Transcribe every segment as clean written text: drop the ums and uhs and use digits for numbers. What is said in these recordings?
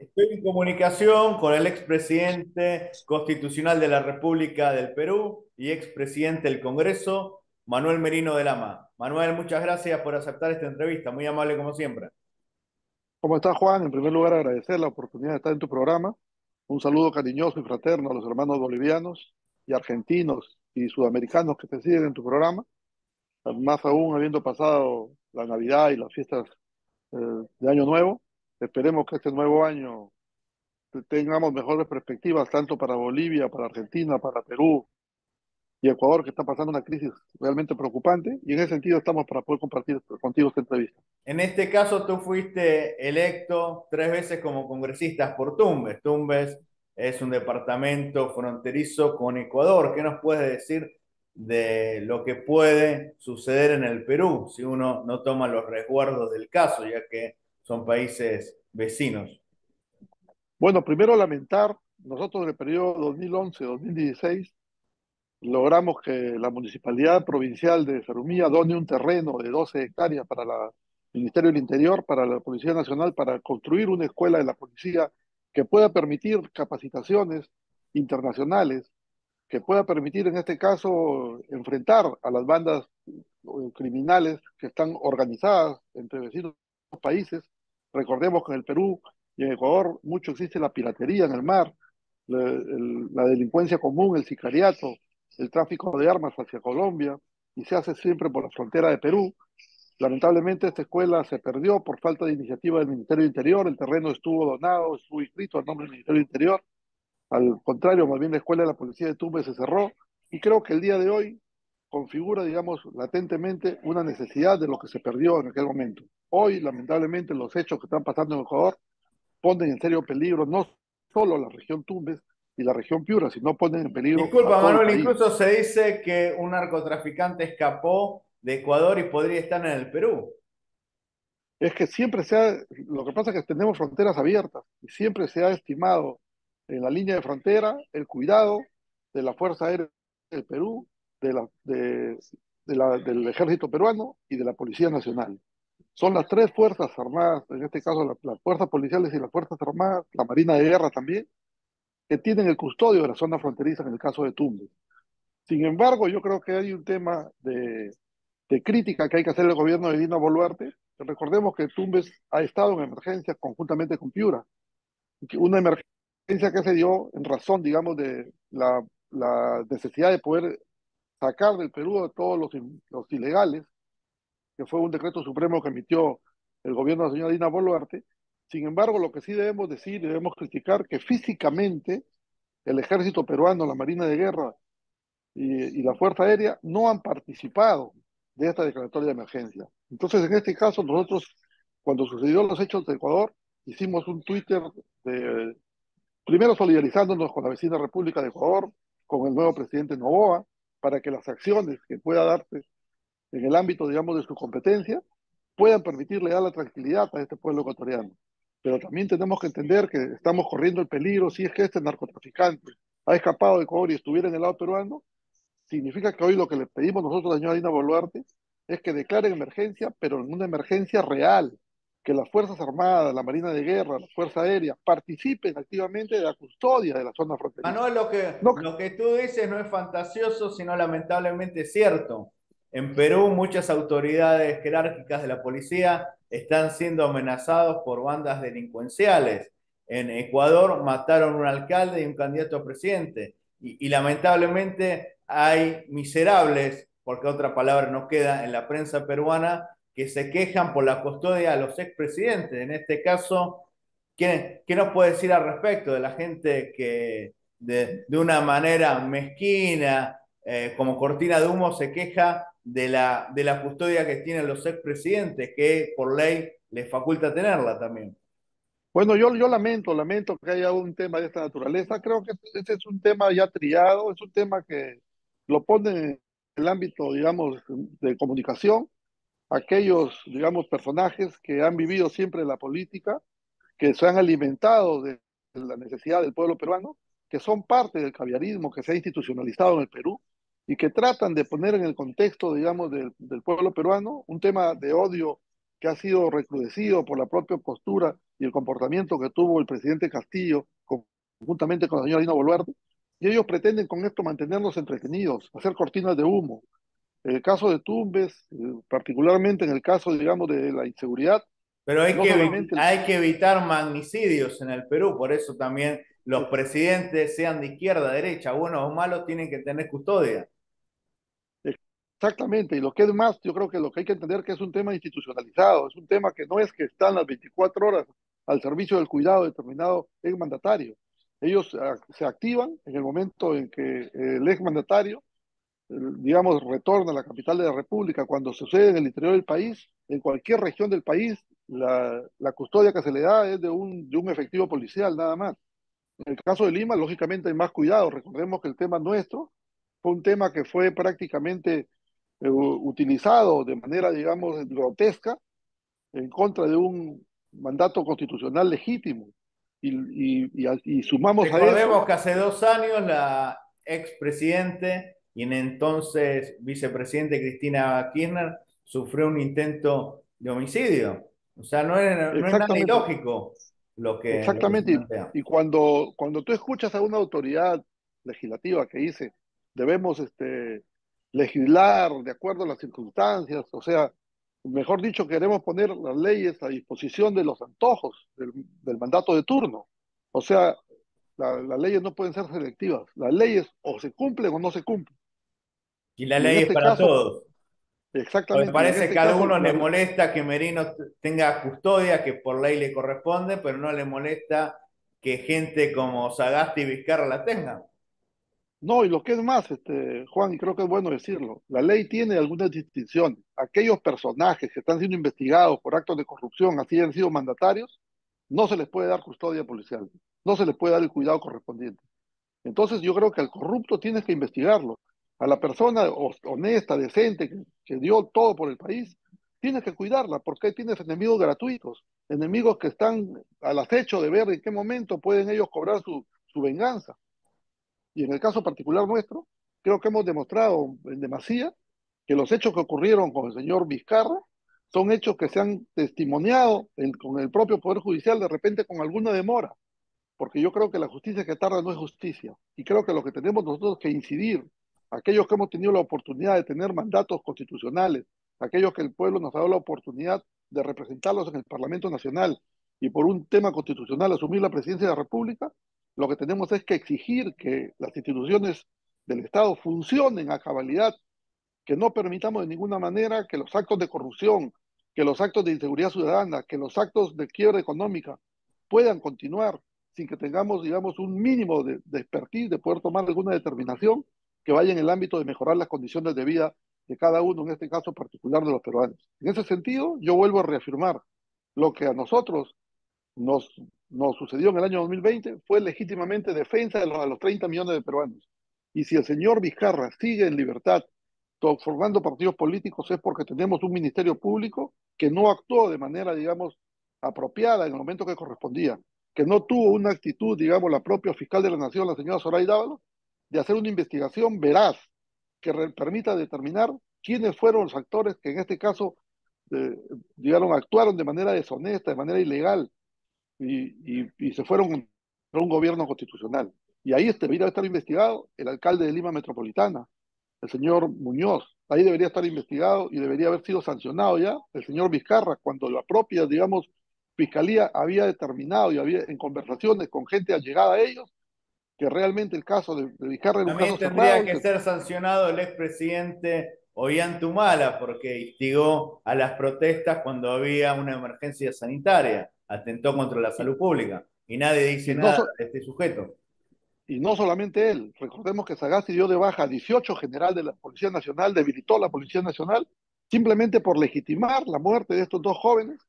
Estoy en comunicación con el expresidente constitucional de la República del Perú y expresidente del Congreso, Manuel Merino de Lama. Manuel, muchas gracias por aceptar esta entrevista, muy amable como siempre. ¿Cómo estás, Juan? En primer lugar, agradecer la oportunidad de estar en tu programa. Un saludo cariñoso y fraterno a los hermanos bolivianos y argentinos y sudamericanos que te siguen en tu programa. Más aún habiendo pasado la Navidad y las fiestas eh, de Año Nuevo. Esperemos que este nuevo año tengamos mejores perspectivas, tanto para Bolivia, para Argentina, para Perú y Ecuador, que está pasando una crisis realmente preocupante. Y en ese sentido estamos para poder compartir contigo esta entrevista. En este caso, tú fuiste electo 3 veces como congresista por Tumbes. Tumbes es un departamento fronterizo con Ecuador. ¿Qué nos puedes decir de lo que puede suceder en el Perú si uno no toma los resguardos del caso, ya que son países vecinos? Bueno, primero lamentar, nosotros en el periodo 2011-2016 logramos que la Municipalidad Provincial de Zarumilla done un terreno de 12 hectáreas para el Ministerio del Interior, para la Policía Nacional, para construir una escuela de la policía que pueda permitir capacitaciones internacionales, que pueda permitir en este caso enfrentar a las bandas criminales que están organizadas entre vecinos países. Recordemos que en el Perú y en Ecuador mucho existe la piratería en el mar, la delincuencia común, el sicariato, el tráfico de armas hacia Colombia, y se hace siempre por la frontera de Perú. Lamentablemente esta escuela se perdió por falta de iniciativa del Ministerio del Interior, el terreno estuvo donado, estuvo inscrito al nombre del Ministerio del Interior. Al contrario, más bien la escuela de la policía de Tumbes se cerró, y creo que el día de hoy configura, digamos, latentemente una necesidad de lo que se perdió en aquel momento. Hoy, lamentablemente, los hechos que están pasando en Ecuador ponen en serio peligro no solo la región Tumbes y la región Piura, sino ponen en peligro a Disculpa, todo el Manuel, país. incluso se dice que un narcotraficante escapó de Ecuador y podría estar en el Perú. Es que siempre lo que pasa es que tenemos fronteras abiertas y siempre se ha estimado en la línea de frontera el cuidado de la Fuerza Aérea del Perú, del Ejército Peruano y de la Policía Nacional. Son las tres fuerzas armadas, en este caso las fuerzas policiales y las fuerzas armadas, la Marina de Guerra también, que tienen el custodio de la zona fronteriza en el caso de Tumbes. Sin embargo, yo creo que hay un tema de crítica que hay que hacer al gobierno de Dina Boluarte. Recordemos que Tumbes ha estado en emergencia conjuntamente con Piura, una emergencia que se dio en razón, digamos, de la necesidad de poder sacar del Perú a todos los ilegales, que fue un decreto supremo que emitió el gobierno de la señora Dina Boluarte. Sin embargo, lo que sí debemos decir y debemos criticar que físicamente el ejército peruano, la Marina de Guerra y la Fuerza Aérea no han participado de esta declaratoria de emergencia. Entonces, en este caso, nosotros, cuando sucedió los hechos de Ecuador, hicimos un Twitter de, primero solidarizándonos con la vecina República de Ecuador, con el nuevo presidente Noboa, para que las acciones que pueda darse en el ámbito, digamos, de su competencia, puedan permitirle dar la tranquilidad a este pueblo ecuatoriano. Pero también tenemos que entender que estamos corriendo el peligro, si es que este narcotraficante ha escapado de Ecuador y estuviera en el lado peruano, significa que hoy lo que le pedimos nosotros a la señora Dina Boluarte es que declare emergencia, pero en una emergencia real, que las Fuerzas Armadas, la Marina de Guerra, la Fuerza Aérea participen activamente de la custodia de la zona fronteriza. Manuel, No, lo que tú dices no es fantasioso, sino lamentablemente cierto. En Perú, muchas autoridades jerárquicas de la policía están siendo amenazados por bandas delincuenciales. En Ecuador mataron un alcalde y un candidato a presidente. Y lamentablemente hay miserables, porque otra palabra no queda en la prensa peruana, que se quejan por la custodia a los expresidentes. En este caso, qué nos puede decir al respecto de la gente que de una manera mezquina, como cortina de humo, se queja de la custodia que tienen los expresidentes, que por ley les faculta tenerla también? bueno, yo lamento que haya un tema de esta naturaleza. Creo que este es un tema ya trillado, es un tema que lo pone en el ámbito, digamos, de comunicación, aquellos, digamos, personajes que han vivido siempre en la política, que se han alimentado de la necesidad del pueblo peruano, que son parte del caviarismo que se ha institucionalizado en el Perú y que tratan de poner en el contexto, digamos, del pueblo peruano un tema de odio que ha sido recrudecido por la propia postura y el comportamiento que tuvo el presidente Castillo conjuntamente con la señora Dina Boluarte, y ellos pretenden con esto mantenernos entretenidos, hacer cortinas de humo. En el caso de Tumbes, particularmente en el caso, digamos, de la inseguridad, Pero no solamente, hay que evitar magnicidios en el Perú, por eso también los presidentes, sean de izquierda, derecha, buenos o malos, tienen que tener custodia. exactamente, y lo que es más, yo creo que lo que hay que entender que es un tema institucionalizado, es un tema que no es que están las 24 horas al servicio del cuidado determinado exmandatario. Ellos se activan en el momento en que el exmandatario, digamos, retorna a la capital de la República, cuando sucede en el interior del país, en cualquier región del país, la custodia que se le da es de un efectivo policial, nada más. En el caso de Lima, lógicamente hay más cuidado. Recordemos que el tema nuestro fue un tema que fue prácticamente utilizado de manera, digamos, grotesca en contra de un mandato constitucional legítimo. Y sumamos a eso, Recordemos que hace 2 años la expresidente y en entonces vicepresidente Cristina Kirchner sufrió un intento de homicidio. O sea, no es nada exactamente, ilógico lo que se exactamente. plantea. Y cuando tú escuchas a una autoridad legislativa que dice, debemos legislar de acuerdo a las circunstancias, o sea, mejor dicho, queremos poner las leyes a disposición de los antojos del mandato de turno. O sea, las leyes no pueden ser selectivas. Las leyes o se cumplen o no se cumplen. Y la Y en ley es este para caso, todos. Me exactamente, y en parece este que a caso, algunos les molesta que Merino tenga custodia, que por ley le corresponde, pero no le molesta que gente como Sagasti y Vizcarra la tengan. no, y lo que es más, Juan, y creo que es bueno decirlo, la ley tiene algunas distinciones. Aquellos personajes que están siendo investigados por actos de corrupción, así han sido mandatarios, no se les puede dar custodia policial, no se les puede dar el cuidado correspondiente. Entonces yo creo que al corrupto tienes que investigarlo. A la persona honesta, decente, que dio todo por el país, tienes que cuidarla, porque ahí tienes enemigos gratuitos, enemigos que están al acecho de ver en qué momento pueden ellos cobrar su venganza. Y en el caso particular nuestro, creo que hemos demostrado en demasía que los hechos que ocurrieron con el señor Vizcarra son hechos que se han testimoniado con el propio Poder Judicial de repente con alguna demora, porque yo creo que la justicia que tarda no es justicia. Y creo que lo que tenemos nosotros que incidir, aquellos que hemos tenido la oportunidad de tener mandatos constitucionales, aquellos que el pueblo nos ha dado la oportunidad de representarlos en el Parlamento Nacional y por un tema constitucional asumir la presidencia de la República, lo que tenemos es que exigir que las instituciones del Estado funcionen a cabalidad, que no permitamos de ninguna manera que los actos de corrupción, que los actos de inseguridad ciudadana, que los actos de quiebra económica puedan continuar sin que tengamos, digamos, un mínimo de expertise, de poder tomar alguna determinación que vaya en el ámbito de mejorar las condiciones de vida de cada uno, en este caso particular de los peruanos. En ese sentido, yo vuelvo a reafirmar lo que a nosotros nos, nos sucedió en el año 2020 fue legítimamente defensa de los 30 millones de peruanos. Y si el señor Vizcarra sigue en libertad formando partidos políticos es porque tenemos un ministerio público que no actuó de manera, digamos, apropiada en el momento que correspondía, que no tuvo una actitud, digamos, la propia fiscal de la Nación, la señora Zoraida Ábalos, de hacer una investigación veraz que permita determinar quiénes fueron los actores que en este caso, actuaron de manera deshonesta, de manera ilegal, y se fueron a un gobierno constitucional. Y ahí debería estar investigado el alcalde de Lima Metropolitana, el señor Muñoz. Ahí debería estar investigado y debería haber sido sancionado ya el señor Vizcarra, cuando la propia, digamos, fiscalía había determinado y había en conversaciones con gente allegada a ellos, que realmente el caso de Vizcarra era un caso También cerrado. tendría que ser sancionado el expresidente Ollanta porque instigó a las protestas cuando había una emergencia sanitaria, atentó contra la Y, salud pública y nadie dice y, no, nada de este sujeto. y no solamente él, recordemos que Sagasti dio de baja a 18 general de la Policía Nacional, debilitó la Policía Nacional, simplemente por legitimar la muerte de estos dos jóvenes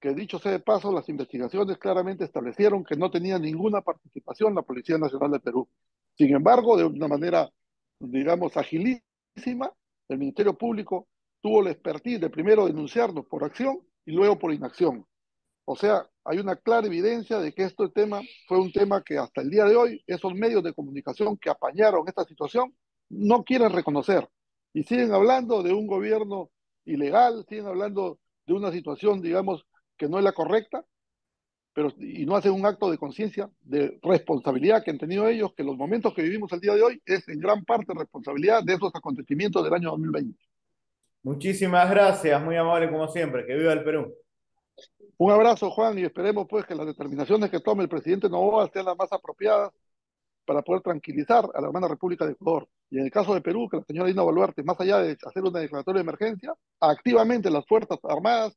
que dicho sea de paso, las investigaciones claramente establecieron que no tenía ninguna participación la Policía Nacional de Perú. Sin embargo, de una manera, digamos, agilísima, el Ministerio Público tuvo la expertise de primero denunciarnos por acción y luego por inacción. O sea, hay una clara evidencia de que este tema fue un tema que hasta el día de hoy esos medios de comunicación que apañaron esta situación no quieren reconocer y siguen hablando de un gobierno ilegal, siguen hablando de una situación, digamos, que no es la correcta, pero y no hacen un acto de conciencia, de responsabilidad que han tenido ellos, que los momentos que vivimos el día de hoy es en gran parte responsabilidad de esos acontecimientos del año 2020. Muchísimas gracias, muy amable como siempre. Que viva el Perú. Un abrazo, Juan, y esperemos pues que las determinaciones que tome el presidente Noboa sean las más apropiadas para poder tranquilizar a la hermana República de Ecuador. Y en el caso de Perú, que la señora Dina Boluarte, más allá de hacer una declaratoria de emergencia, activamente las Fuerzas Armadas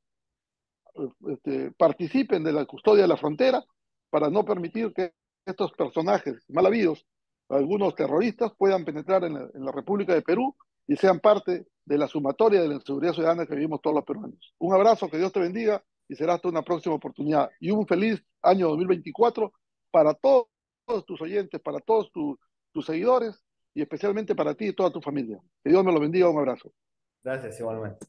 participen de la custodia de la frontera para no permitir que estos personajes mal habidos, algunos terroristas, puedan penetrar en la República de Perú y sean parte de la sumatoria de la inseguridad ciudadana que vivimos todos los peruanos. Un abrazo, que Dios te bendiga y será hasta una próxima oportunidad. Y un feliz año 2024 para todos tus oyentes, para todos tus seguidores y especialmente para ti y toda tu familia. Que Dios me lo bendiga. Un abrazo. Gracias igualmente.